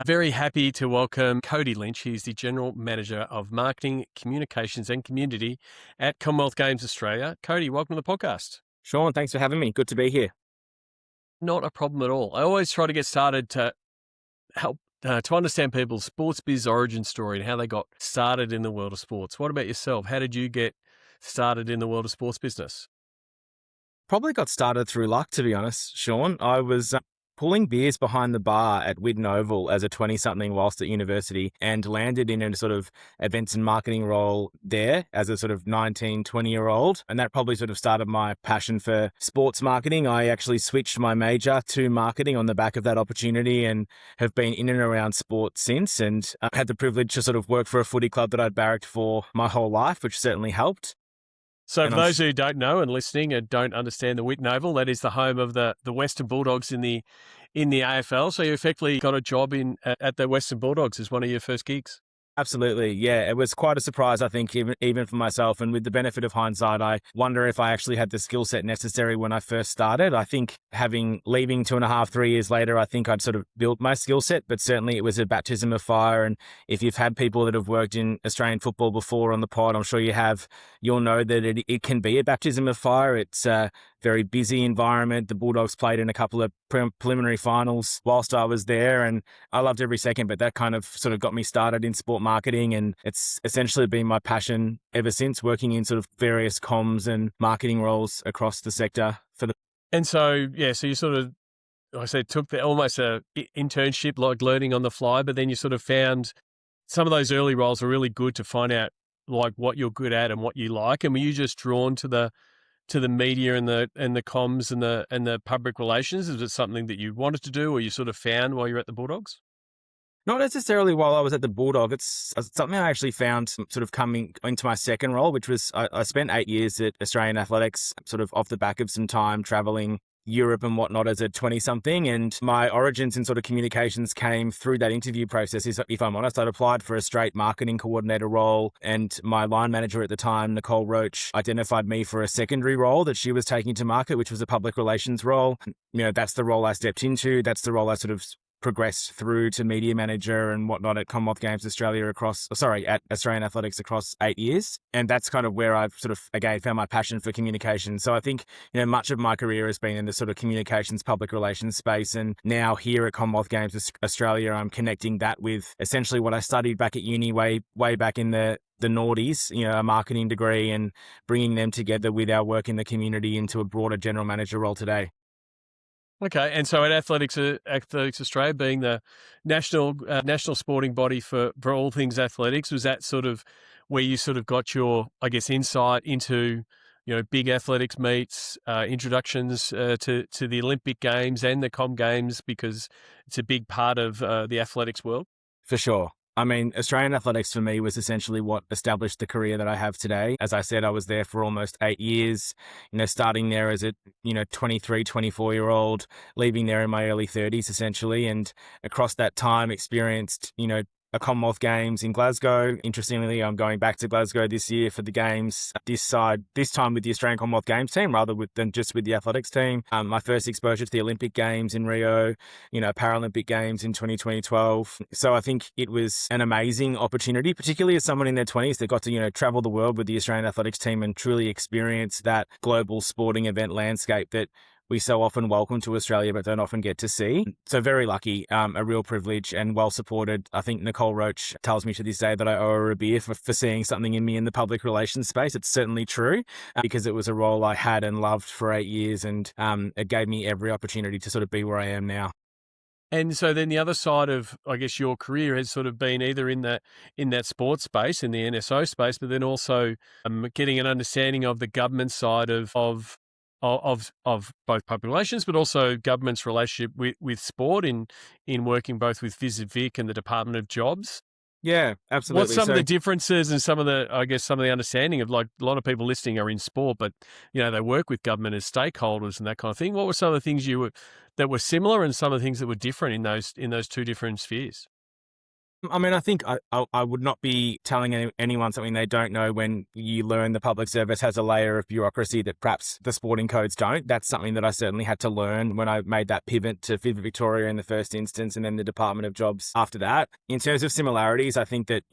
Very happy to welcome Cody Lynch. He's the General Manager of Marketing, Communications and Community at Commonwealth Games Australia. Cody, welcome to the podcast. Sean, thanks for having me. Good to be here. Not a problem at all. I always try to get started to help to understand people's sports biz origin story and how they got started in the world of sports. What about yourself? How did you get started in the world of sports business? Probably got started through luck, to be honest, Sean. I was pulling beers behind the bar at Whitten Oval as a 20-something whilst at university and landed in a sort of events and marketing role there as a sort of 19, 20-year-old. And that probably sort of started my passion for sports marketing. I actually switched my major to marketing on the back of that opportunity and have been in and around sports since, and had the privilege to sort of work for a footy club that I'd barracked for my whole life, which certainly helped. So And for those who don't know and listening and don't understand the Whitten Oval, that is the home of the Western Bulldogs in the AFL. So you effectively got a job at the Western Bulldogs as one of your first gigs. Absolutely. Yeah, it was quite a surprise, I think, even for myself. And with the benefit of hindsight, I wonder if I actually had the skill set necessary when I first started. I think leaving 2.5, 3 years later, I think I'd sort of built my skill set, but certainly it was a baptism of fire. And if you've had people that have worked in Australian football before on the pod, I'm sure you have, you'll know that it can be a baptism of fire. It's a very busy environment. The Bulldogs played in a couple of preliminary finals whilst I was there, and I loved every second, but that kind of sort of got me started in sport marketing, and it's essentially been my passion ever since, working in sort of various comms and marketing roles across the sector And so, so you sort of, like I said, took almost a internship, like learning on the fly, but then you sort of found some of those early roles were really good to find out like what you're good at and what you like. And were you just drawn to the media and the comms and the public relations? Is it something that you wanted to do or you sort of found while you're at the Bulldogs? Not necessarily while I was at the Bulldog. It's something I actually found sort of coming into my second role, which was I spent 8 years at Australian Athletics, sort of off the back of some time traveling Europe and whatnot as a 20-something. And my origins in sort of communications came through that interview process. If I'm honest, I'd applied for a straight marketing coordinator role, and my line manager at the time, Nicole Roach, identified me for a secondary role that she was taking to market, which was a public relations role. You know, that's the role I stepped into. That's the role I sort of progressed through to media manager and whatnot at Commonwealth Games Australia at Australian Athletics across 8 years. And that's kind of where I've sort of, again, found my passion for communication. So I think, much of my career has been in the sort of communications, public relations space. And now here at Commonwealth Games Australia, I'm connecting that with essentially what I studied back at uni way back in the noughties, a marketing degree, and bringing them together with our work in the community into a broader general manager role today. Okay, and so at Athletics Australia, being the national sporting body for all things athletics, was that sort of where you sort of got your, I guess, insight into, big athletics meets, introductions to the Olympic Games and the Com Games, because it's a big part of the athletics world? For sure. I mean, Australian athletics for me was essentially what established the career that I have today. As I said, I was there for almost 8 years, starting there as a, 23, 24-year-old, leaving there in my early 30s, essentially. And across that time experienced, a Commonwealth Games in Glasgow. Interestingly, I'm going back to Glasgow this year for the Games this time with the Australian Commonwealth Games team rather than just with the athletics team. My first exposure to the Olympic Games in Rio, Paralympic Games in 2012. So I think it was an amazing opportunity, particularly as someone in their 20s that got to, travel the world with the Australian athletics team and truly experience that global sporting event landscape that we so often welcome to Australia, but don't often get to see. So very lucky, a real privilege and well supported. I think Nicole Roach tells me to this day that I owe her a beer for seeing something in me in the public relations space. It's certainly true because it was a role I had and loved for 8 years, and it gave me every opportunity to sort of be where I am now. And so then the other side of, I guess, your career has sort of been either in that sports space, in the NSO space, but then also getting an understanding of the government side of both public relations, but also government's relationship with sport in working both with Visit Vic and the Department of Jobs. Yeah, absolutely. What's some of the differences and some of the understanding of, like, a lot of people listening are in sport, but, they work with government as stakeholders and that kind of thing. What were some of the things that were similar and some of the things that were different in those two different spheres? I mean, I think I would not be telling anyone something they don't know when you learn the public service has a layer of bureaucracy that perhaps the sporting codes don't. That's something that I certainly had to learn when I made that pivot to FIFA Victoria in the first instance and then the Department of Jobs after that. In terms of similarities, I think that,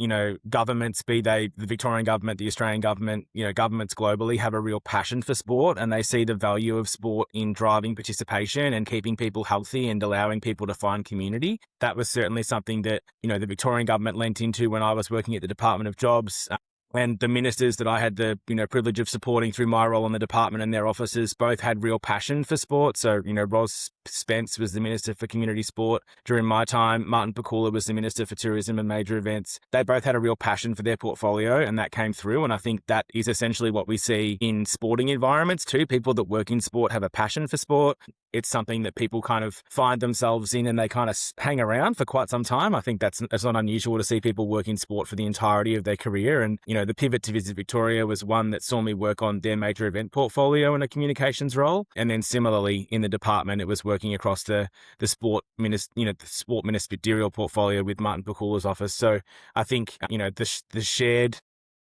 governments, be they the Victorian government, the Australian government, governments globally have a real passion for sport, and they see the value of sport in driving participation and keeping people healthy and allowing people to find community. That was certainly something that, the Victorian government lent into when I was working at the Department of Jobs. And the ministers that I had the privilege of supporting through my role in the department and their offices both had real passion for sport. So, Ros Spence was the Minister for Community Sport during my time. Martin Pakula was the Minister for Tourism and Major Events. They both had a real passion for their portfolio, and that came through. And I think that is essentially what we see in sporting environments too. People that work in sport have a passion for sport. It's something that people kind of find themselves in and they kind of hang around for quite some time. I think it's not unusual to see people work in sport for the entirety of their career. And, the pivot to Visit Victoria was one that saw me work on their major event portfolio in a communications role. And then similarly in the department, it was working across the sport ministerial portfolio with Martin Pakula's office. So I think, the shared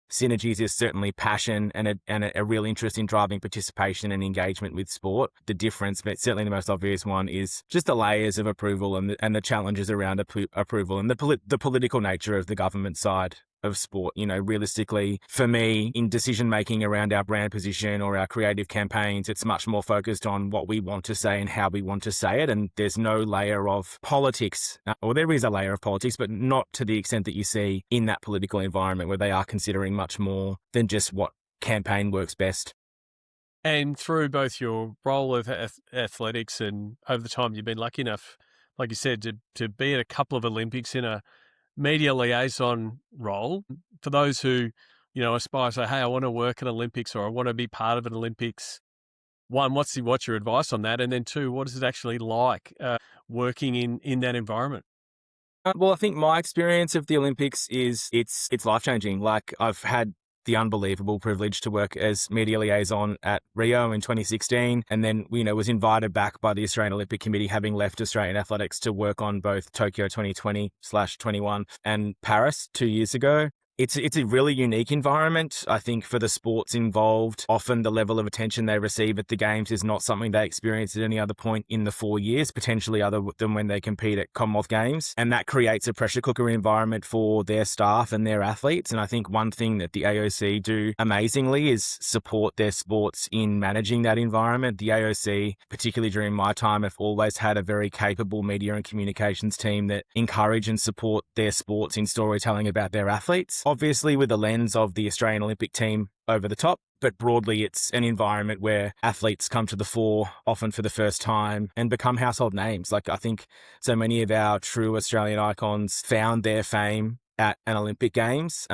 synergies is certainly passion and a real interest in driving participation and engagement with sport. The difference, but certainly the most obvious one, is just the layers of approval and the challenges around approval and the political nature of the government side of sport. Realistically, for me, in decision making around our brand position or our creative campaigns, it's much more focused on what we want to say and how we want to say it. And there's no layer of politics, or there is a layer of politics, but not to the extent that you see in that political environment where they are considering much more than just what campaign works best. And through both your role of athletics and over the time you've been lucky enough, like you said, to be at a couple of Olympics in a media liaison role, for those who, aspire to say, hey, I want to work at Olympics or I want to be part of an Olympics. One, what's your advice on that? And then two, what is it actually like working in that environment? Well, I think my experience of the Olympics is it's life-changing. Like, I've had the unbelievable privilege to work as media liaison at Rio in 2016, and then, was invited back by the Australian Olympic Committee, having left Australian athletics, to work on both Tokyo 2020/21 and Paris 2 years ago. It's a really unique environment, I think, for the sports involved. Often the level of attention they receive at the Games is not something they experience at any other point in the 4 years, potentially other than when they compete at Commonwealth Games. And that creates a pressure cooker environment for their staff and their athletes. And I think one thing that the AOC do amazingly is support their sports in managing that environment. The AOC, particularly during my time, have always had a very capable media and communications team that encourage and support their sports in storytelling about their athletes. Obviously with the lens of the Australian Olympic team over the top, but broadly it's an environment where athletes come to the fore, often for the first time, and become household names. Like, I think so many of our true Australian icons found their fame at an Olympic Games.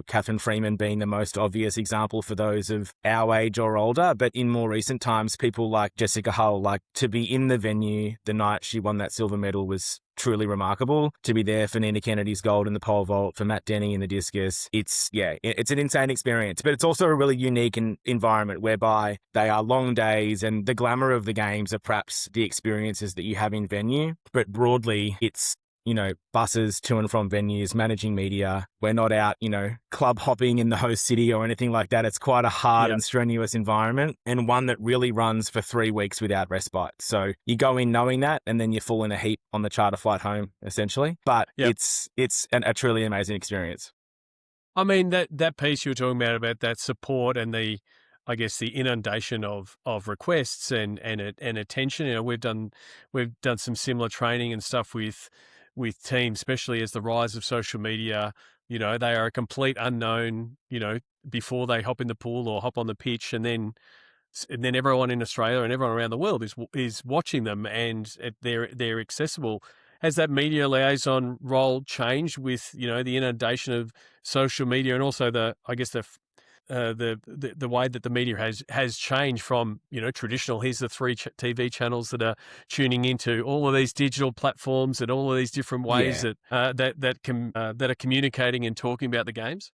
Catherine Freeman being the most obvious example for those of our age or older. But in more recent times, people like Jessica Hull, to be in the venue the night she won that silver medal was truly remarkable. To be there for Nina Kennedy's gold in the pole vault, for Matt Denny in the discus, it's an insane experience. But it's also a really unique environment whereby they are long days, and the glamour of the Games are perhaps the experiences that you have in venue. But broadly, it's buses to and from venues, managing media. We're not out, club hopping in the host city or anything like that. It's quite a hard and strenuous environment, and one that really runs for 3 weeks without respite. So you go in knowing that, and then you fall in a heap on the charter flight home, essentially. But it's a truly amazing experience. I mean, that piece you were talking about that support and the inundation of requests and attention. We've done some similar training and stuff with teams, especially as the rise of social media. They are a complete unknown, before they hop in the pool or hop on the pitch, and then everyone in Australia and everyone around the world is watching them, and they're accessible. Has that media liaison role changed with the inundation of social media, and also the way that the media has changed from traditional, here's the three TV channels that are tuning into, all of these digital platforms and all of these different ways that are communicating and talking about the Games?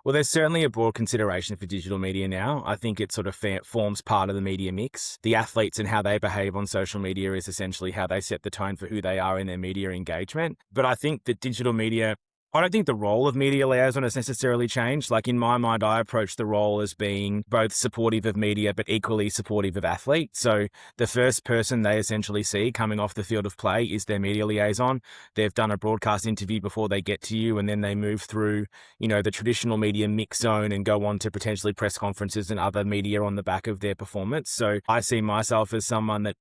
Well, there's certainly a broad consideration for digital media now. I think it sort of forms part of the media mix. The athletes and how they behave on social media is essentially how they set the tone for who they are in their media engagement. But I think that digital media, I don't think the role of media liaison has necessarily changed. Like in my mind, I approach the role as being both supportive of media, but equally supportive of athletes. So the first person they essentially see coming off the field of play is their media liaison. They've done a broadcast interview before they get to you, and then they move through, the traditional media mix zone and go on to potentially press conferences and other media on the back of their performance. So I see myself as someone that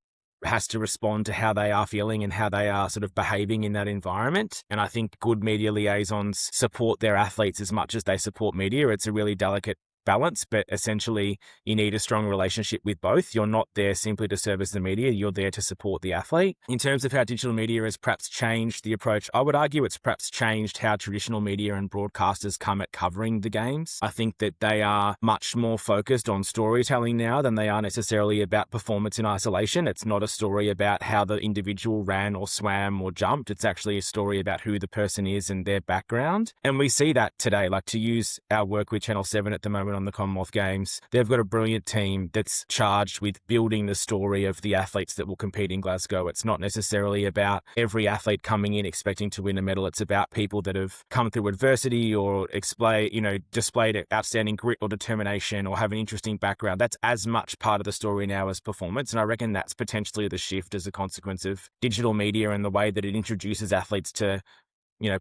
has to respond to how they are feeling and how they are sort of behaving in that environment. And I think good media liaisons support their athletes as much as they support media. It's a really delicate balance, but essentially you need a strong relationship with both. You're not there simply to service the media, you're there to support the athlete. In terms of how digital media has perhaps changed the approach, I would argue it's perhaps changed how traditional media and broadcasters come at covering the games. I think that they are much more focused on storytelling now than they are necessarily about performance in isolation. It's not a story about how the individual ran or swam or jumped. It's actually a story about who the person is and their background. And we see that today, like to use our work with Channel 7 at the moment on the Commonwealth Games. They've got a brilliant team that's charged with building the story of the athletes that will compete in Glasgow. It's not necessarily about every athlete coming in expecting to win a medal. It's about people that have come through adversity or displayed outstanding grit or determination or have an interesting background. That's as much part of the story now as performance. And I reckon that's potentially the shift as a consequence of digital media and the way that it introduces athletes to,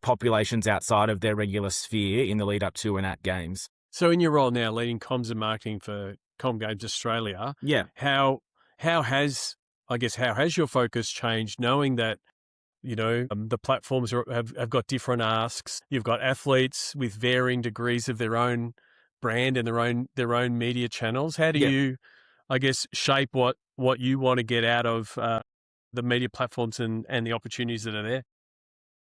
populations outside of their regular sphere in the lead up to and at games. So in your role now, leading comms and marketing for Com Games Australia, Yeah. how has your focus changed, knowing that the platforms have got different asks? You've got athletes with varying degrees of their own brand and their own media channels. How do you, shape what you want to get out of the media platforms and the opportunities that are there?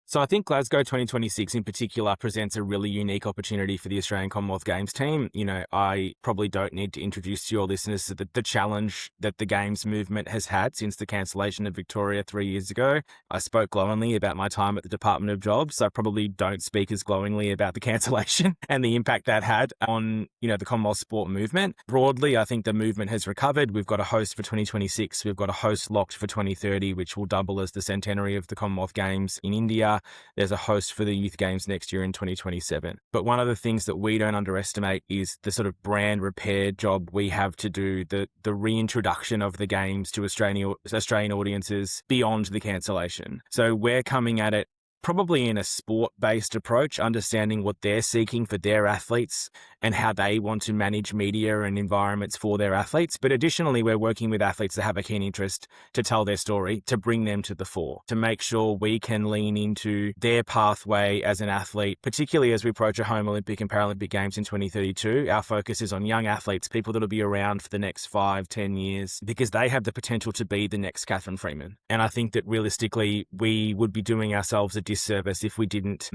So I think Glasgow 2026 in particular presents a really unique opportunity for the Australian Commonwealth Games team. I probably don't need to introduce to your listeners to the challenge that the Games movement has had since the cancellation of Victoria 3 years ago. I spoke glowingly about my time at the Department of Jobs. I probably don't speak as glowingly about the cancellation and the impact that had on, the Commonwealth sport movement. Broadly, I think the movement has recovered. We've got a host for 2026. We've got a host locked for 2030, which will double as the centenary of the Commonwealth Games in India. There's a host for the Youth Games next year in 2027. But one of the things that we don't underestimate is the sort of brand repair job we have to do, the reintroduction of the Games to Australian audiences beyond the cancellation. So we're coming at it probably in a sport-based approach, understanding what they're seeking for their athletes and how they want to manage media and environments for their athletes. But additionally, we're working with athletes that have a keen interest to tell their story, to bring them to the fore, to make sure we can lean into their pathway as an athlete, particularly as we approach a home Olympic and Paralympic Games in 2032. Our focus is on young athletes, people that will be around for the next 5-10 years, because they have the potential to be the next Catherine Freeman. And I think that realistically, we would be doing ourselves a disservice if we didn't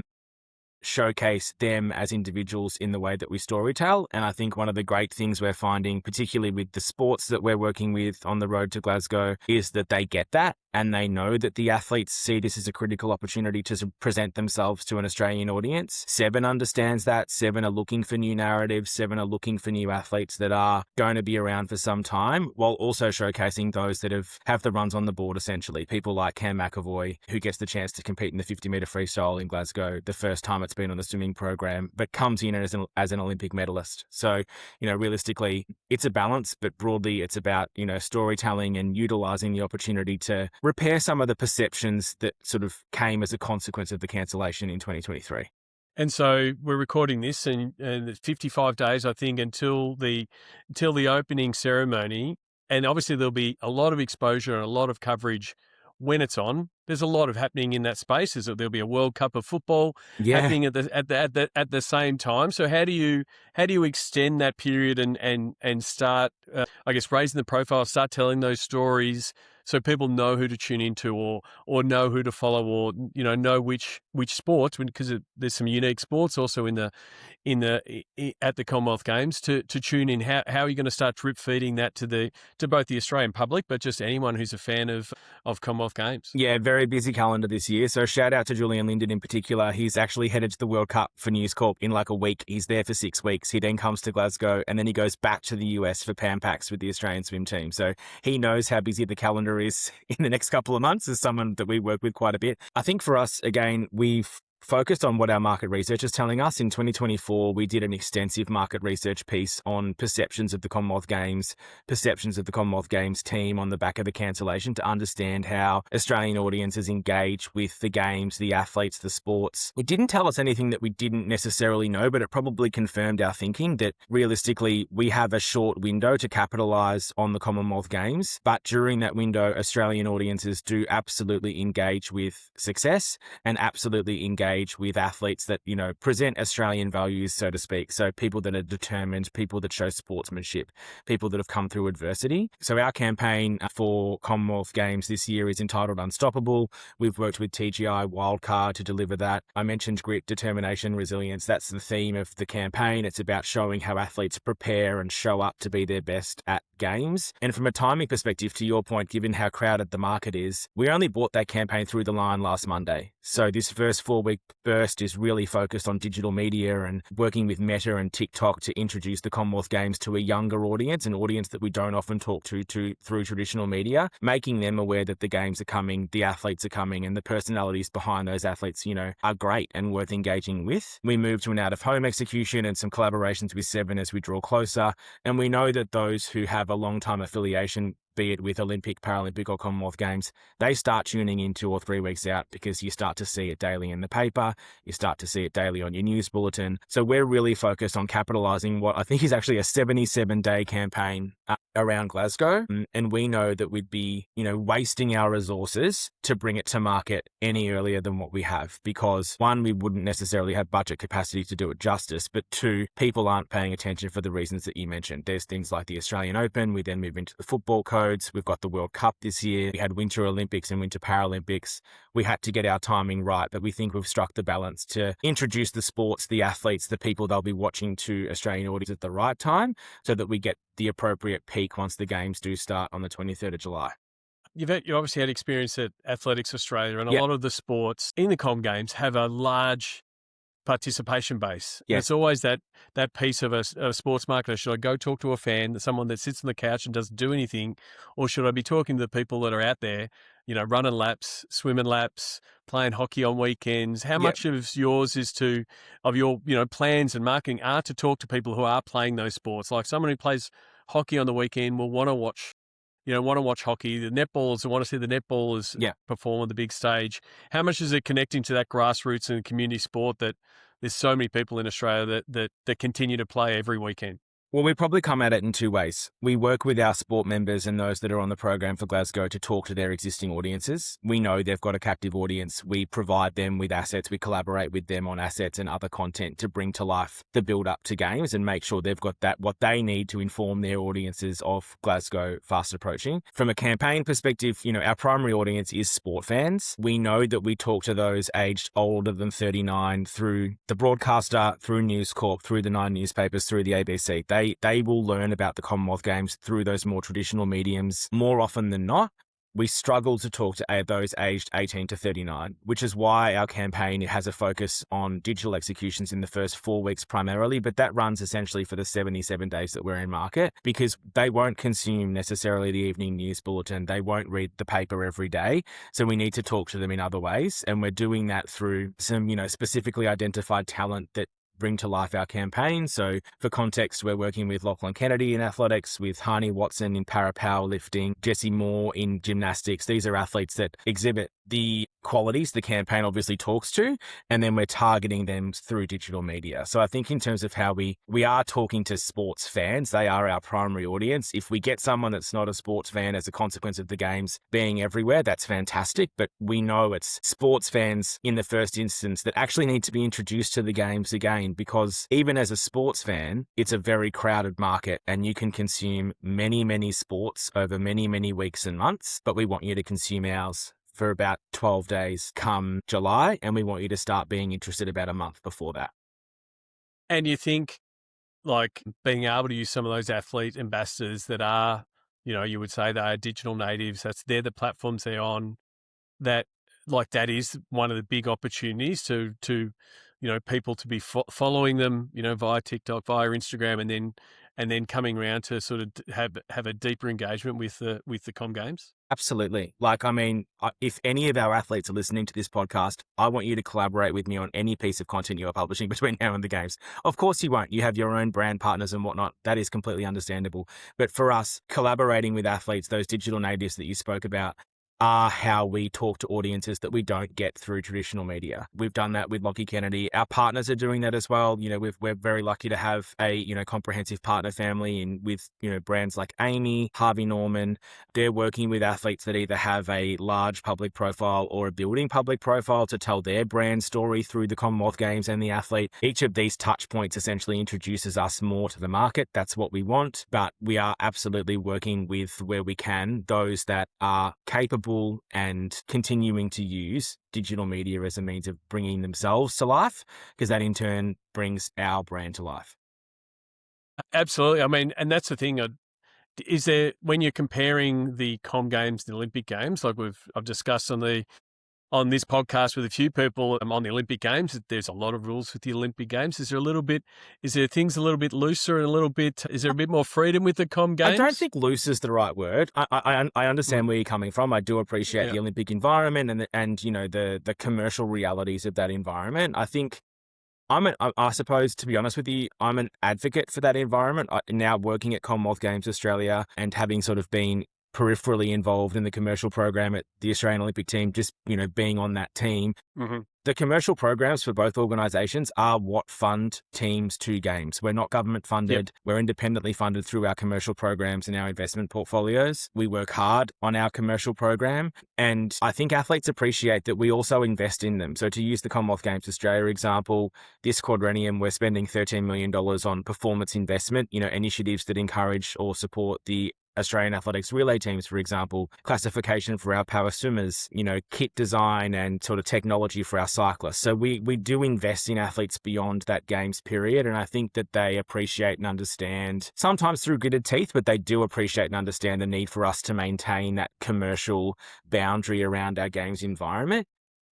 showcase them as individuals in the way that we storytell. And I think one of the great things we're finding, particularly with the sports that we're working with on the road to Glasgow, is that they get that. And they know that the athletes see this as a critical opportunity to present themselves to an Australian audience. Seven understands that. Seven are looking for new narratives. Seven are looking for new athletes that are going to be around for some time, while also showcasing those that have the runs on the board, essentially. People like Cam McAvoy, who gets the chance to compete in the 50-metre freestyle in Glasgow, the first time it's been on the swimming program, but comes in as an Olympic medalist. So, realistically, it's a balance, but broadly it's about, storytelling and utilising the opportunity to repair some of the perceptions that sort of came as a consequence of the cancellation in 2023. And so we're recording this, and it's 55 days, I think, until the opening ceremony. And obviously there'll be a lot of exposure and a lot of coverage when it's on. There's a lot of happening in that space. There'll be a World Cup of football happening at the same time. So how do you extend that period and start, raising the profile, start telling those stories, so people know who to tune into or know who to follow, or know which sports, because there's some unique sports also at the Commonwealth Games to tune in. How are you going to start drip feeding that to both the Australian public, but just anyone who's a fan of Commonwealth Games? Yeah, very busy calendar this year. So shout out to Julian Linden in particular. He's actually headed to the World Cup for News Corp in like a week. He's there for 6 weeks. He then comes to Glasgow and then he goes back to the US for Pan Packs with the Australian swim team. So he knows how busy the calendar is in the next couple of months as someone that we work with quite a bit. I think for us, again, we've focused on what our market research is telling us. In 2024, we did an extensive market research piece on perceptions of the Commonwealth Games, perceptions of the Commonwealth Games team on the back of the cancellation, to understand how Australian audiences engage with the games, the athletes, the sports. It didn't tell us anything that we didn't necessarily know, but it probably confirmed our thinking that realistically, we have a short window to capitalise on the Commonwealth Games. But during that window, Australian audiences do absolutely engage with success and absolutely engage with athletes that, present Australian values, so to speak. So people that are determined, people that show sportsmanship, people that have come through adversity. So our campaign for Commonwealth Games this year is entitled Unstoppable. We've worked with TGI Wildcard to deliver that. I mentioned grit, determination, resilience. That's the theme of the campaign. It's about showing how athletes prepare and show up to be their best at games. And from a timing perspective, to your point, given how crowded the market is, we only brought that campaign through the line last Monday. So this first 4-week burst is really focused on digital media and working with Meta and TikTok to introduce the Commonwealth Games to a younger audience, an audience that we don't often talk to through traditional media, making them aware that the games are coming, the athletes are coming, and the personalities behind those athletes, are great and worth engaging with. We move to an out-of-home execution and some collaborations with Seven as we draw closer. And we know that those who have a long-time affiliation, be it with Olympic, Paralympic or Commonwealth Games, they start tuning in 2 or 3 weeks out because you start to see it daily in the paper, you start to see it daily on your news bulletin. So we're really focused on capitalising what I think is actually a 77-day campaign around Glasgow. And we know that we'd be, wasting our resources to bring it to market any earlier than what we have, because 1, we wouldn't necessarily have budget capacity to do it justice, but 2, people aren't paying attention for the reasons that you mentioned. There's things like the Australian Open, we then move into the football code. We've got the World Cup this year. We had Winter Olympics and Winter Paralympics. We had to get our timing right, but we think we've struck the balance to introduce the sports, the athletes, the people they'll be watching to Australian audience at the right time so that we get the appropriate peak once the games do start on the 23rd of July. You obviously had experience at Athletics Australia, and a lot of the sports in the Com Games have a large participation base. Yeah. It's always that piece of a sports marketer. Should I go talk to a fan, someone that sits on the couch and doesn't do anything, or should I be talking to the people that are out there, running laps, swimming laps, playing hockey on weekends? How much of yours of your plans and marketing are to talk to people who are playing those sports? Like someone who plays hockey on the weekend will want to watch hockey. The netballers want to see the netballers perform on the big stage. How much is it connecting to that grassroots and community sport that there's so many people in Australia that continue to play every weekend? Well, we probably come at it in 2 ways. We work with our sport members and those that are on the program for Glasgow to talk to their existing audiences. We know they've got a captive audience. We provide them with assets. We collaborate with them on assets and other content to bring to life the build up to games and make sure they've got what they need to inform their audiences of Glasgow fast approaching. From a campaign perspective, our primary audience is sport fans. We know that we talk to those aged older than 39 through the broadcaster, through News Corp, through the 9 newspapers, through the ABC. They will learn about the Commonwealth Games through those more traditional mediums more often than not. We struggle to talk to those aged 18 to 39, which is why our campaign has a focus on digital executions in the first 4 weeks primarily, but that runs essentially for the 77 days that we're in market, because they won't consume necessarily the evening news bulletin. They won't read the paper every day. So we need to talk to them in other ways. And we're doing that through some, specifically identified talent that bring to life our campaign. So for context, we're working with Lachlan Kennedy in athletics, with Hani Watson in para-powerlifting, Jesse Moore in gymnastics. These are athletes that exhibit the qualities the campaign obviously talks to, and then we're targeting them through digital media. So I think in terms of how we are talking to sports fans, they are our primary audience. If we get someone that's not a sports fan as a consequence of the games being everywhere, that's fantastic. But we know it's sports fans in the first instance that actually need to be introduced to the games again mean, because even as a sports fan, it's a very crowded market and you can consume many, many sports over many, many weeks and months, but we want you to consume ours for about 12 days come July, and we want you to start being interested about a month before that. And you think, like, being able to use some of those athlete ambassadors that are, you would say they are digital natives, they're the platforms they're on, that is one of the big opportunities to people to be following them, via TikTok, via Instagram, and then coming around to sort of have a deeper engagement with the Com Games. Absolutely. Like, I mean, if any of our athletes are listening to this podcast, I want you to collaborate with me on any piece of content you are publishing between now and the games. Of course you won't. You have your own brand partners and whatnot. That is completely understandable. But for us, collaborating with athletes, those digital natives that you spoke about, are how we talk to audiences that we don't get through traditional media. We've done that with Lockie Kennedy. Our partners are doing that as well. We're very lucky to have a, comprehensive partner family with, brands like Amy, Harvey Norman. They're working with athletes that either have a large public profile or a building public profile to tell their brand story through the Commonwealth Games and the athlete. Each of these touch points essentially introduces us more to the market. That's what we want. But we are absolutely working with, where we can, those that are capable and continuing to use digital media as a means of bringing themselves to life, because that in turn brings our brand to life. Absolutely. I mean, and that's the thing. Is there, when you're comparing the Com Games, the Olympic Games, like I've discussed on this podcast with a few people on the Olympic Games, there's a lot of rules with the Olympic Games. Is there things a little bit looser and is there a bit more freedom with the Com Games? I don't think loose is the right word. I understand where you're coming from. I do appreciate the Olympic environment and the commercial realities of that environment. I think I suppose, to be honest with you, I'm an advocate for that environment. Now working at Commonwealth Games Australia and having sort of been peripherally involved in the commercial program at the Australian Olympic team, just, being on that team. Mm-hmm. The commercial programs for both organisations are what fund teams to games. We're not government funded. Yep. We're independently funded through our commercial programs and our investment portfolios. We work hard on our commercial program, and I think athletes appreciate that we also invest in them. So to use the Commonwealth Games Australia example, this quadrennium, we're spending $13 million on performance investment, initiatives that encourage or support the Australian athletics relay teams, for example, classification for our power swimmers, kit design and sort of technology for our cyclists. So we do invest in athletes beyond that games period. And I think that they appreciate and understand, sometimes through gritted teeth, but they do appreciate and understand the need for us to maintain that commercial boundary around our games environment.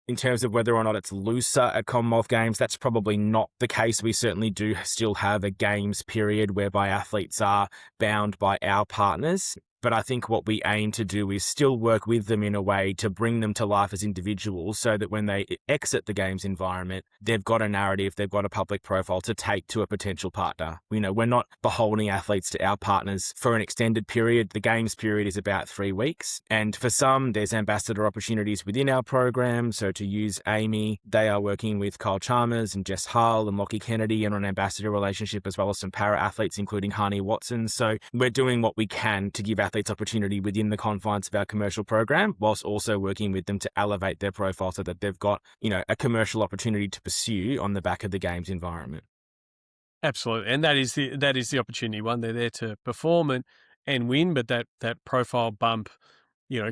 In terms of whether or not it's looser at Commonwealth Games, that's probably not the case. We certainly do still have a games period whereby athletes are bound by our partners. But I think what we aim to do is still work with them in a way to bring them to life as individuals, so that when they exit the games environment, they've got a narrative, they've got a public profile to take to a potential partner. We're not beholding athletes to our partners for an extended period. The games period is about 3 weeks. And for some, there's ambassador opportunities within our program. So to use Amy, they are working with Kyle Chalmers and Jess Hull and Lockie Kennedy on an ambassador relationship, as well as some para athletes, including Hani Watson. So we're doing what we can to give athletes opportunity within the confines of our commercial program, whilst also working with them to elevate their profile so that they've got, a commercial opportunity to pursue on the back of the games environment. Absolutely. And that is the opportunity one. They're there to perform and win, but that profile bump,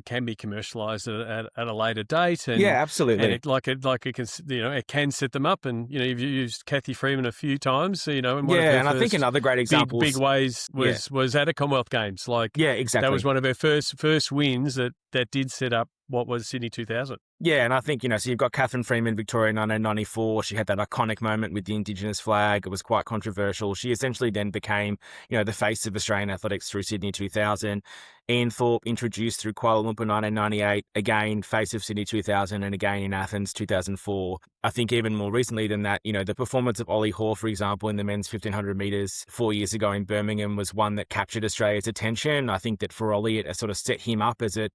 can be commercialized at a later date. And, yeah, absolutely. And it can set them up. And, you've used Kathy Freeman a few times, and and I think another great example, big ways was at a Commonwealth Games. Exactly. That was one of her first wins that did set up what was Sydney 2000. Yeah, and I think, so you've got Catherine Freeman, Victoria 1994. She had that iconic moment with the Indigenous flag. It was quite controversial. She essentially then became, the face of Australian athletics through Sydney 2000. Ian Thorpe introduced through Kuala Lumpur 1998, again, face of Sydney 2000, and again in Athens 2004. I think even more recently than that, the performance of Ollie Hoare, for example, in the men's 1500 metres 4 years ago in Birmingham was one that captured Australia's attention. I think that for Ollie, it sort of set him up as a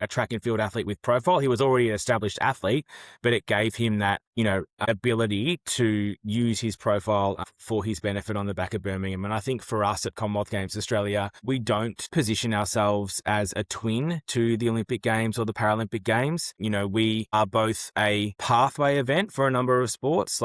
track and field athlete with profile. He was already an established athlete, but it gave him that, ability to use his profile for his benefit on the back of Birmingham. And I think for us at Commonwealth Games Australia, we don't position ourselves as a twin to the Olympic Games or the Paralympic Games. We are both a pathway event for a number of sports.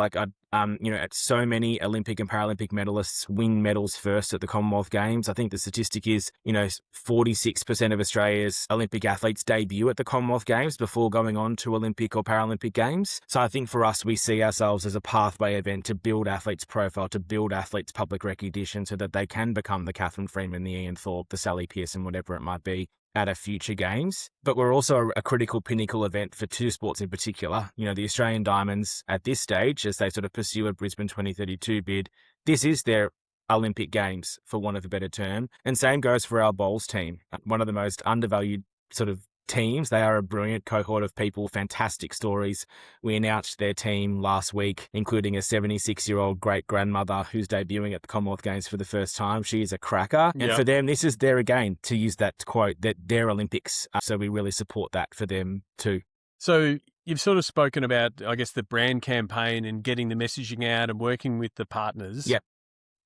So many Olympic and Paralympic medalists win medals first at the Commonwealth Games. I think the statistic is, 46% of Australia's Olympic athletes debut at the Commonwealth Games before going on to Olympic or Paralympic Games. So I think for us, we see ourselves as a pathway event to build athletes' profile, to build athletes' public recognition so that they can become the Catherine Freeman, the Ian Thorpe, the Sally Pearson, whatever it might be, at a future games. But we're also a critical pinnacle event for two sports in particular. The Australian Diamonds at this stage, as they sort of pursue a Brisbane 2032 bid, this is their Olympic Games, for want of a better term. And same goes for our bowls team, one of the most undervalued sort of teams. They are a brilliant cohort of people, fantastic stories. We announced their team last week, including a 76-year-old great-grandmother who's debuting at the Commonwealth Games for the first time. She is a cracker. And for them, this is their, again, to use that quote, that their Olympics. So we really support that for them too. So you've sort of spoken about, I guess, the brand campaign and getting the messaging out and working with the partners. Yep.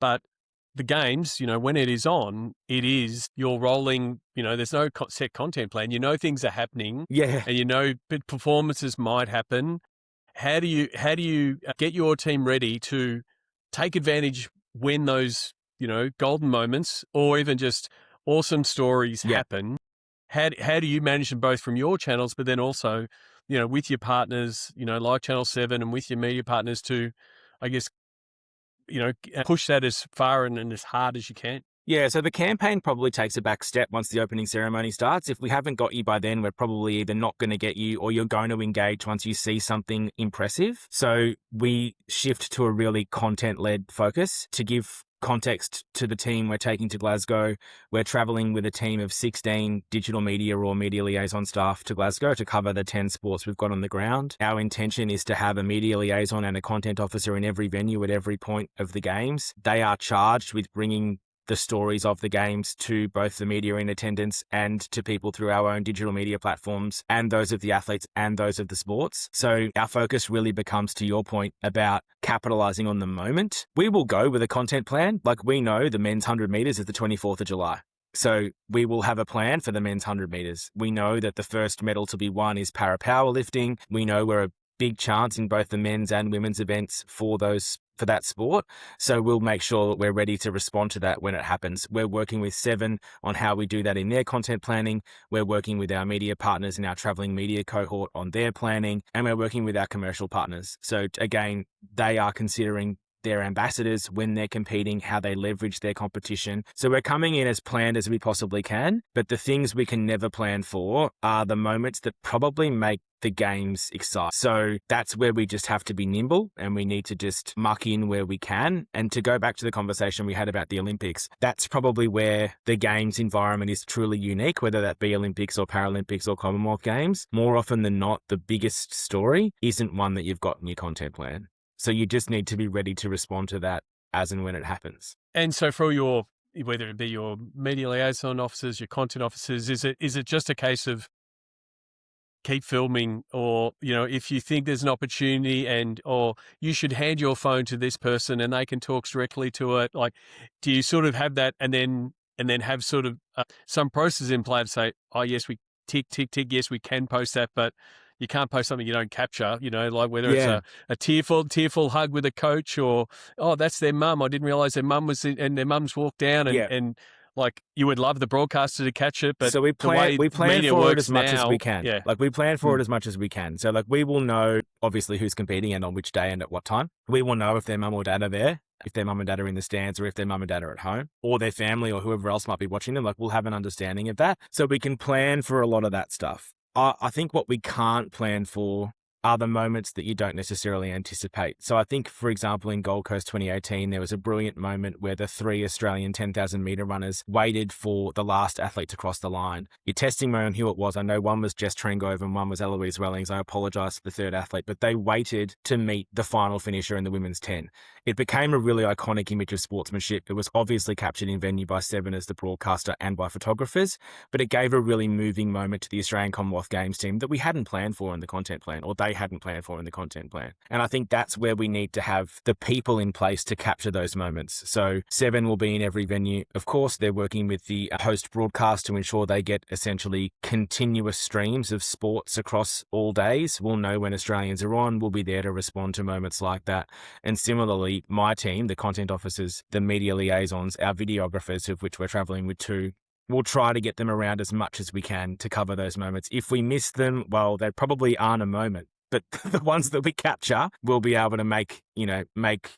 But the games, when it is on, you're rolling, there's no set content plan. Things are happening. Yeah. And performances might happen. How do you get your team ready to take advantage when those, golden moments or even just awesome stories happen? How do you manage them both from your channels, but then also, with your partners, like Channel 7 and with your media partners to, I guess, push that as far and as hard as you can? Yeah, so the campaign probably takes a back step once the opening ceremony starts. If we haven't got you by then, we're probably either not going to get you or you're going to engage once you see something impressive. So we shift to a really content-led focus. To give context to the team we're taking to Glasgow, we're traveling with a team of 16 digital media or media liaison staff to Glasgow to cover the 10 sports we've got on the ground. Our intention is to have a media liaison and a content officer in every venue at every point of the games. They are charged with bringing the stories of the games to both the media in attendance and to people through our own digital media platforms and those of the athletes and those of the sports. So our focus really becomes, to your point, about capitalizing on the moment. We will go with a content plan. Like, we know the men's 100 meters is the 24th of July. So we will have a plan for the men's 100 meters. We know that the first medal to be won is para powerlifting. We know we're a big chance in both the men's and women's events for that sport. So we'll make sure that we're ready to respond to that when it happens. We're working with Seven on how we do that in their content planning. We're working with our media partners in our traveling media cohort on their planning, and we're working with our commercial partners. So again, they are considering their ambassadors when they're competing, how they leverage their competition. So we're coming in as planned as we possibly can, but the things we can never plan for are the moments that probably make the games exciting. So that's where we just have to be nimble and we need to just muck in where we can. And to go back to the conversation we had about the Olympics, that's probably where the games environment is truly unique, whether that be Olympics or Paralympics or Commonwealth Games. More often than not, the biggest story isn't one that you've got in your content plan. So you just need to be ready to respond to that as and when it happens. And so for your, whether it be your media liaison officers, your content officers, is it just a case of keep filming, or, if you think there's an opportunity or you should hand your phone to this person and they can talk directly to it? Like, do you sort of have that and then have sort of some process in play to say, oh yes, we tick, yes, we can post that, but you can't post something you don't capture, like whether it's a tearful hug with a coach or, oh, that's their mum. I didn't realize their mum was and their mum's walked down and like, you would love the broadcaster to catch it, but so we plan for it as much as we can. Yeah. Like, we plan for it as much as we can. So like, we will know obviously who's competing and on which day and at what time. We will know if their mum or dad are there, if their mum and dad are in the stands, or if their mum and dad are at home, or their family or whoever else might be watching them. Like, we'll have an understanding of that. So we can plan for a lot of that stuff. I think what we can't plan for are the moments that you don't necessarily anticipate. So I think, for example, in Gold Coast 2018, there was a brilliant moment where the 3 Australian 10,000 metre runners waited for the last athlete to cross the line. You're testing me on who it was. I know one was Jess Trengove and one was Eloise Wellings. I apologise to the third athlete, but they waited to meet the final finisher in the women's 10. It became a really iconic image of sportsmanship. It was obviously captured in venue by Seven as the broadcaster and by photographers, but it gave a really moving moment to the Australian Commonwealth Games team that we hadn't planned for in the content plan, or they they hadn't planned for in the content plan. And I think that's where we need to have the people in place to capture those moments. So Seven will be in every venue. Of course, they're working with the host broadcast to ensure they get essentially continuous streams of sports across all days. We'll know when Australians are on. We'll be there to respond to moments like that. And similarly, my team, the content officers, the media liaisons, our videographers, of which we're traveling with two, we'll try to get them around as much as we can to cover those moments. If we miss them, well, they probably aren't a moment. But the ones that we capture, we'll be able to make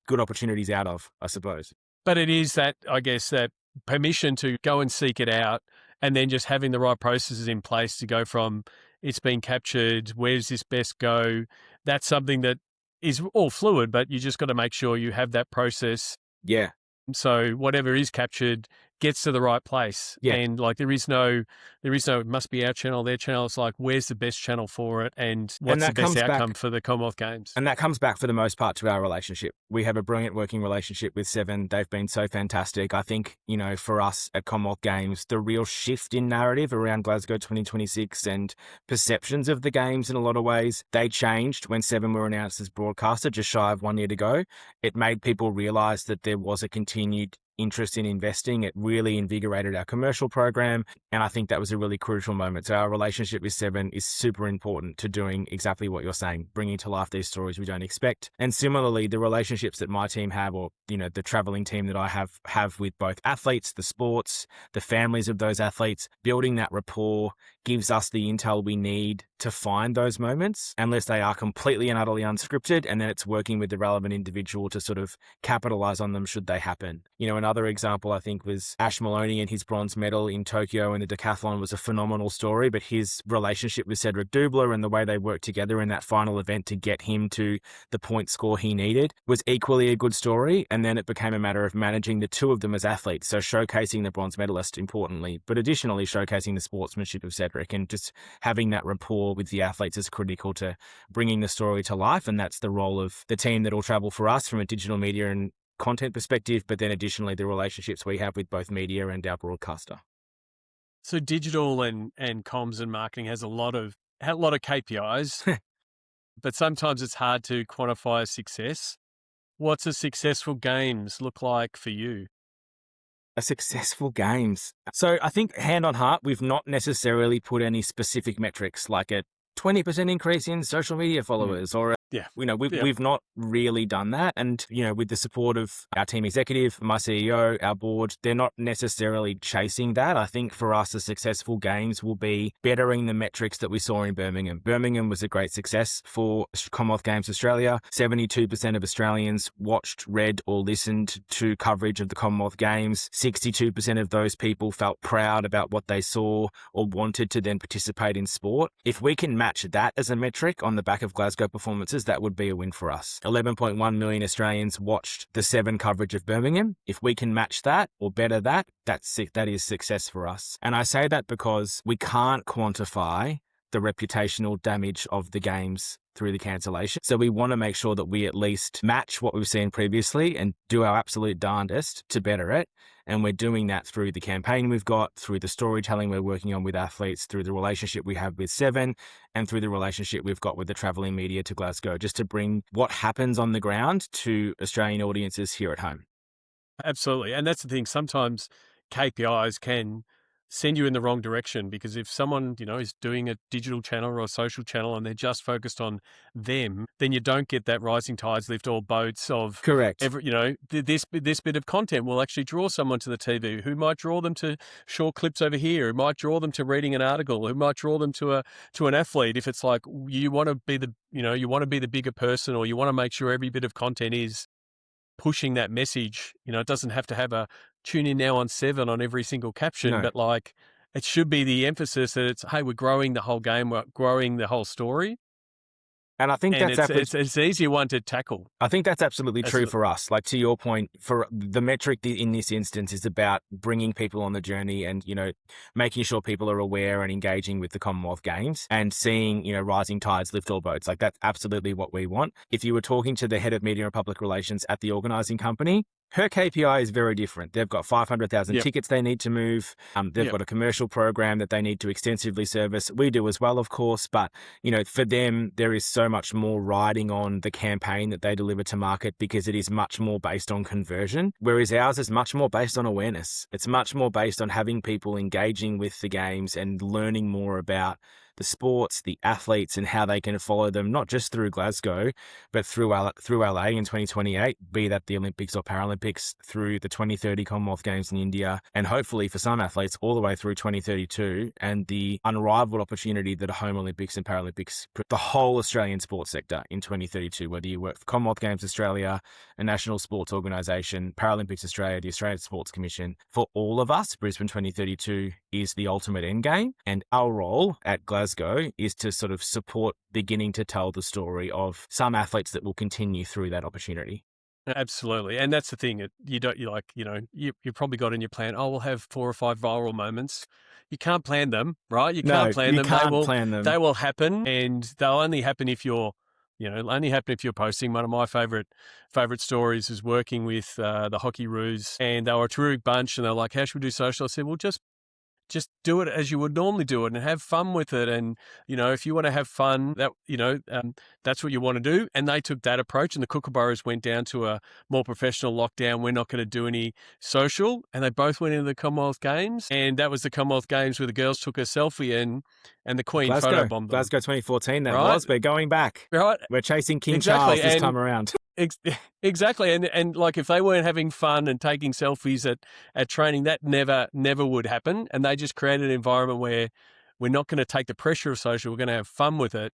good opportunities out of, I suppose. But it is that, I guess, that permission to go and seek it out, and then just having the right processes in place to go from it's been captured, where does this best go? That's something that is all fluid, but you just got to make sure you have that process. Yeah. So whatever is captured gets to the right place. Yeah. And like there is no, it must be our channel, their channel. It's like, where's the best channel for it? And what's the best outcome for the Commonwealth Games? And that comes back for the most part to our relationship. We have a brilliant working relationship with Seven. They've been so fantastic. I think, for us at Commonwealth Games, the real shift in narrative around Glasgow 2026 and perceptions of the Games in a lot of ways, they changed when Seven were announced as broadcaster just shy of 1 year to go. It made people realise that there was a continued interest in investing. It really invigorated our commercial program. And I think that was a really crucial moment. So our relationship with Seven is super important to doing exactly what you're saying, bringing to life these stories we don't expect. And similarly, the relationships that my team have, or, the traveling team that I have with both athletes, the sports, the families of those athletes, building that rapport gives us the intel we need to find those moments, unless they are completely and utterly unscripted. And then it's working with the relevant individual to sort of capitalize on them should they happen. Another example, I think, was Ash Maloney and his bronze medal in Tokyo in the decathlon was a phenomenal story, but his relationship with Cedric Dubler and the way they worked together in that final event to get him to the point score he needed was equally a good story. And then it became a matter of managing the two of them as athletes. So showcasing the bronze medalist, importantly, but additionally showcasing the sportsmanship of Cedric, and just having that rapport with the athletes is critical to bringing the story to life. And that's the role of the team that will travel for us from a digital media and content perspective, but then additionally the relationships we have with both media and our broadcaster. So digital and comms and marketing has a lot of KPIs, but sometimes it's hard to quantify a success. What's a successful Games look like for you? A successful Games. So I think hand on heart, we've not necessarily put any specific metrics like a 20% increase in social media followers or we've not really done that. And, with the support of our team executive, my CEO, our board, they're not necessarily chasing that. I think for us, a successful Games will be bettering the metrics that we saw in Birmingham. Birmingham was a great success for Commonwealth Games Australia. 72% of Australians watched, read or listened to coverage of the Commonwealth Games. 62% of those people felt proud about what they saw or wanted to then participate in sport. If we can match that as a metric on the back of Glasgow performances, that would be a win for us. 11.1 million Australians watched the Seven coverage of Birmingham. If we can match that or better that, that is success for us. And I say that because we can't quantify the reputational damage of the Games through the cancellation. So we want to make sure that we at least match what we've seen previously and do our absolute darndest to better it. And we're doing that through the campaign we've got, through the storytelling we're working on with athletes, through the relationship we have with Seven, and through the relationship we've got with the travelling media to Glasgow, just to bring what happens on the ground to Australian audiences here at home. Absolutely. And that's the thing. Sometimes KPIs can send you in the wrong direction, because if someone, is doing a digital channel or a social channel and they're just focused on them, then you don't get that rising tides lift all boats of correct. This bit of content will actually draw someone to the TV, who might draw them to short clips over here, who might draw them to reading an article, who might draw them to an athlete. If it's like you want to be the bigger person, or you want to make sure every bit of content is pushing that message, it doesn't have to have a tune in now on Seven on every single caption, No. but like it should be the emphasis that it's, hey, we're growing the whole game, we're growing the whole story. And I think it's an easier one to tackle. I think that's absolutely true for us. Like, to your point, for the metric in this instance is about bringing people on the journey and, making sure people are aware and engaging with the Commonwealth Games and seeing, rising tides lift all boats. Like, that's absolutely what we want. If you were talking to the head of media and public relations at the organising company, Her KPI is very different. They've got 500,000 Yep. tickets they need to move. They've Yep. got a commercial program that they need to extensively service. We do as well, of course, but for them, there is so much more riding on the campaign that they deliver to market because it is much more based on conversion, whereas ours is much more based on awareness. It's much more based on having people engaging with the games and learning more about the sports, the athletes, and how they can follow them, not just through Glasgow, but through LA in 2028, be that the Olympics or Paralympics, through the 2030 Commonwealth Games in India, and hopefully for some athletes all the way through 2032, and the unrivaled opportunity that a home Olympics and Paralympics, the whole Australian sports sector in 2032, whether you work for Commonwealth Games Australia, a national sports organisation, Paralympics Australia, the Australian Sports Commission, for all of us, Brisbane 2032 is the ultimate end game. And our role at Glasgow is to sort of support beginning to tell the story of some athletes that will continue through that opportunity. Absolutely. And that's the thing. You probably got in your plan, we'll have 4 or 5 viral moments. You can't plan them, right? You can't plan them. Can't plan them. They will happen, and they'll only happen if you're posting. One of my favorite stories is working with the Hockey Roos, and they were a terrific bunch, and they're like, how should we do social? I said, well, just do it as you would normally do it and have fun with it. And, if you want to have fun, that's what you want to do. And they took that approach, and the Kookaburras went down to a more professional lockdown. We're not going to do any social. And they both went into the Commonwealth Games. And that was the Commonwealth Games where the girls took a selfie and the Queen photobombed them. Glasgow 2014, that right? was. We're going back. Right. We're chasing King Charles this time around. Exactly. And like, if they weren't having fun and taking selfies at training, that never would happen. And they just created an environment where we're not going to take the pressure of social. We're going to have fun with it.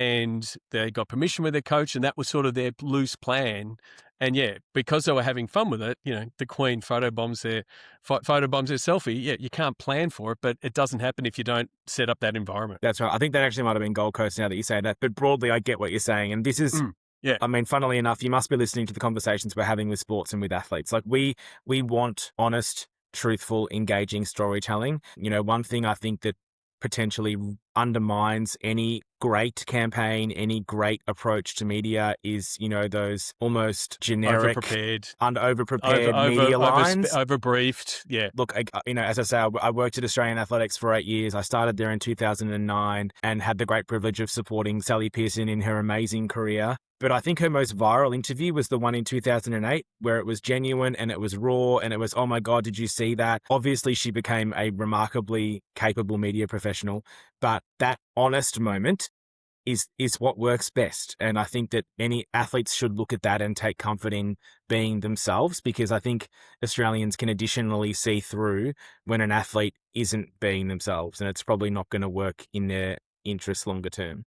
And they got permission with their coach, and that was sort of their loose plan. And yeah, because they were having fun with it, the Queen photobombs their selfie. Yeah, you can't plan for it, but it doesn't happen if you don't set up that environment. That's right. I think that actually might have been Gold Coast now that you say that. But broadly, I get what you're saying. And this is... Yeah. I mean, funnily enough, you must be listening to the conversations we're having with sports and with athletes. Like we want honest, truthful, engaging storytelling. One thing I think that potentially undermines any great campaign, any great approach to media is, those almost generic, overprepared media lines. Overbriefed, yeah. Look, as I say, I worked at Australian Athletics for 8 years. I started there in 2009 and had the great privilege of supporting Sally Pearson in her amazing career. But I think her most viral interview was the one in 2008, where it was genuine and it was raw and it was, oh my God, did you see that? Obviously, she became a remarkably capable media professional, but that honest moment is what works best. And I think that any athletes should look at that and take comfort in being themselves, because I think Australians can additionally see through when an athlete isn't being themselves, and it's probably not going to work in their interest longer term.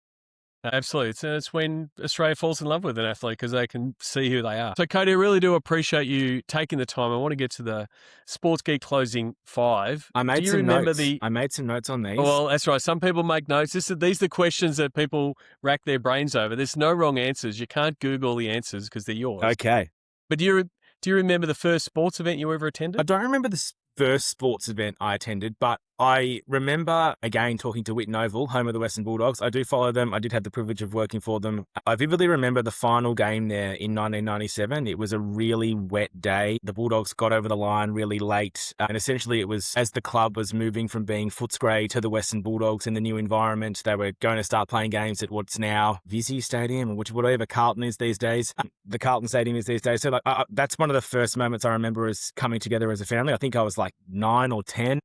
Absolutely. It's when Australia falls in love with an athlete, because they can see who they are. So, Cody, I really do appreciate you taking the time. I want to get to the Sports Geek closing 5. I made some notes on these. Well, that's right. Some people make notes. These are the questions that people rack their brains over. There's no wrong answers. You can't Google the answers because they're yours. Okay. But do you remember the first sports event you ever attended? I don't remember the first sports event I attended, but I remember, again, talking to Whitten Oval, home of the Western Bulldogs. I do follow them. I did have the privilege of working for them. I vividly remember the final game there in 1997. It was a really wet day. The Bulldogs got over the line really late. And essentially it was, as the club was moving from being Footscray to the Western Bulldogs in the new environment, they were going to start playing games at what's now Visy Stadium, or whatever Carlton is these days. The Carlton Stadium is these days. So that's one of the first moments I remember as coming together as a family. I think I was like 9 or 10.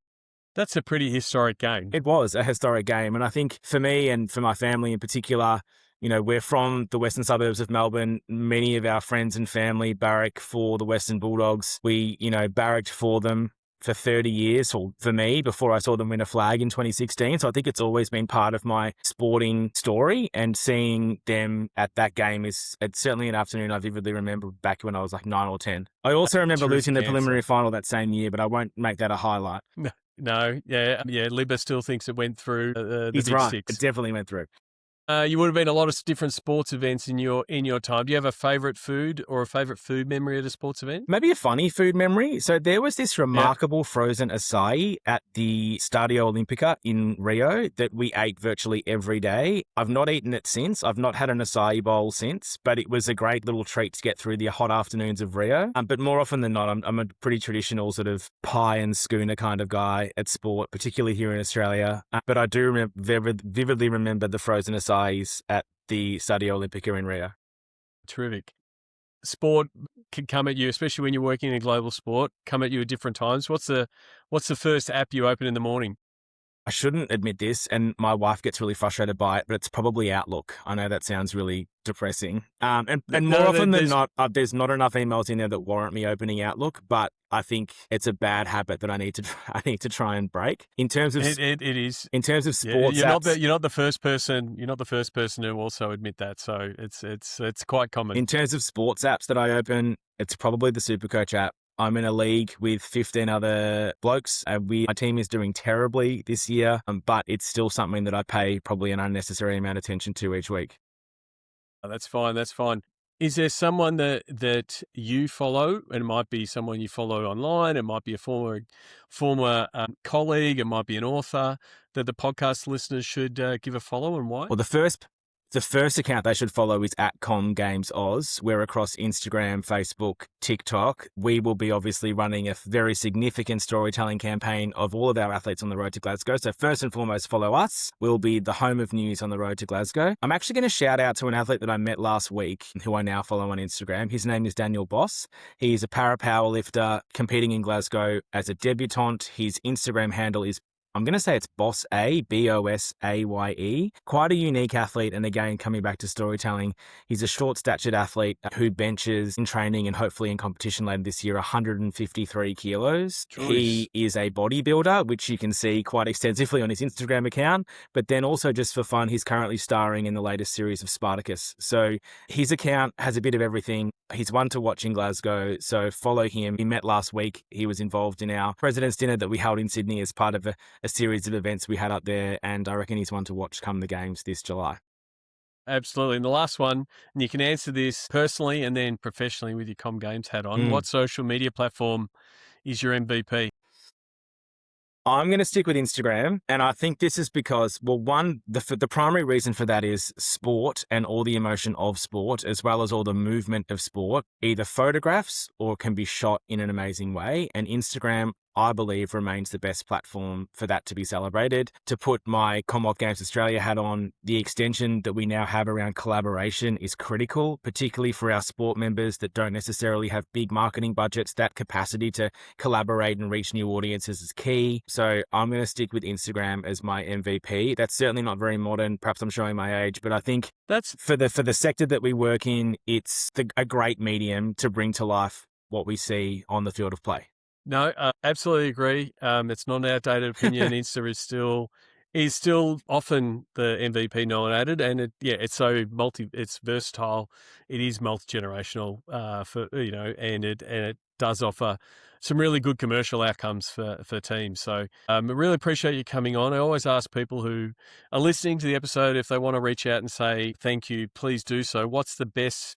That's a pretty historic game. It was a historic game. And I think for me and for my family in particular, we're from the western suburbs of Melbourne. Many of our friends and family barrack for the Western Bulldogs. We, barracked for them for 30 years, or for me, before I saw them win a flag in 2016. So I think it's always been part of my sporting story, and seeing them at that game it's certainly an afternoon I vividly remember back when I was like 9 or 10. I also remember losing the preliminary final that same year, but I won't make that a highlight. No, yeah. Libba still thinks it went through the He's Big right. Six. It definitely went through. You would have been a lot of different sports events in your time. Do you have a favourite food or a favourite food memory at a sports event? Maybe a funny food memory. So there was this remarkable frozen acai at the Stadio Olimpico in Rio that we ate virtually every day. I've not eaten it since. I've not had an acai bowl since, but it was a great little treat to get through the hot afternoons of Rio. But more often than not, I'm a pretty traditional sort of pie and schooner kind of guy at sport, particularly here in Australia. But I do vividly remember the frozen acais at the Stadio Olimpico in Rio. Terrific. Sport can come at you, especially when you're working in a global sport, come at you at different times. What's the first app you open in the morning? I shouldn't admit this, and my wife gets really frustrated by it, but it's probably Outlook. I know that sounds really depressing. And more often than not, there's not enough emails in there that warrant me opening Outlook, but I think it's a bad habit that I need to try and break. In terms of it is. In terms of sports apps, you're not the first person. You're not the first person to also admit that. So it's quite common. In terms of sports apps that I open, it's probably the Supercoach app. I'm in a league with 15 other blokes. My team is doing terribly this year, but it's still something that I pay probably an unnecessary amount of attention to each week. Oh, that's fine. That's fine. Is there someone that you follow? And it might be someone you follow online. It might be a former colleague. It might be an author that the podcast listeners should give a follow, and why? Well, the first account they should follow is at @ComGamesAus. We're across Instagram, Facebook, TikTok. We will be obviously running a very significant storytelling campaign of all of our athletes on the road to Glasgow. So first and foremost, follow us. We'll be the home of news on the road to Glasgow. I'm actually going to shout out to an athlete that I met last week, who I now follow on Instagram. His name is Daniel Boss. He's a powerlifter competing in Glasgow as a debutant. His Instagram handle is, I'm going to say it's Boss A, Bossaye. Quite a unique athlete. And again, coming back to storytelling, he's a short-statured athlete who benches in training and hopefully in competition later this year 153 kilos. Jeez. He is a bodybuilder, which you can see quite extensively on his Instagram account. But then also just for fun, he's currently starring in the latest series of Spartacus. So his account has a bit of everything. He's one to watch in Glasgow, so follow him. We met last week. He was involved in our President's Dinner that we held in Sydney as part of a series of events we had up there, and I reckon he's one to watch come the games this July. Absolutely. And the last one, and you can answer this personally and then professionally with your Com Games hat on. What social media platform is your MVP? I'm going to stick with Instagram, and I think this is because, well, one, the primary reason for that is sport and all the emotion of sport, as well as all the movement of sport, either photographs or can be shot in an amazing way. And Instagram, I believe, remains the best platform for that to be celebrated. To put my Commonwealth Games Australia hat on, the extension that we now have around collaboration is critical, particularly for our sport members that don't necessarily have big marketing budgets. That capacity to collaborate and reach new audiences is key. So I'm going to stick with Instagram as my MVP. That's certainly not very modern. Perhaps I'm showing my age, but I think that's for the sector that we work in, it's a great medium to bring to life what we see on the field of play. No, absolutely agree. It's not an outdated opinion. Insta is still often the MVP nominated, and it's versatile. It is multi-generational, and it does offer some really good commercial outcomes for teams. So I really appreciate you coming on. I always ask people who are listening to the episode, if they want to reach out and say thank you, please do so. What's the best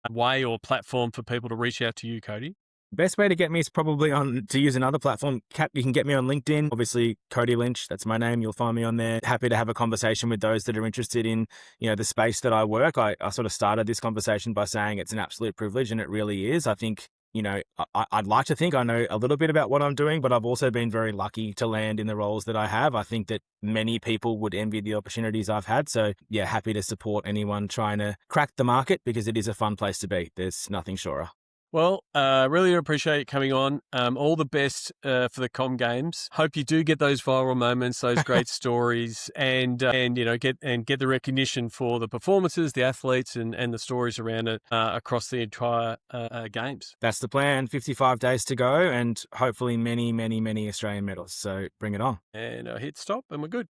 way or platform for people to reach out to you, Cody? Best way to get me is probably to use another platform. You can get me on LinkedIn. Obviously, Cody Lynch, that's my name. You'll find me on there. Happy to have a conversation with those that are interested in, the space that I work. I sort of started this conversation by saying it's an absolute privilege, and it really is. I think, I'd like to think I know a little bit about what I'm doing, but I've also been very lucky to land in the roles that I have. I think that many people would envy the opportunities I've had. So yeah, happy to support anyone trying to crack the market, because it is a fun place to be. There's nothing surer. Well, really appreciate you coming on. All the best for the Com Games. Hope you do get those viral moments, those great stories, and get the recognition for the performances, the athletes, and the stories around it across the entire games. That's the plan. 55 days to go, and hopefully many, many, many Australian medals. So bring it on. And hit stop, and we're good.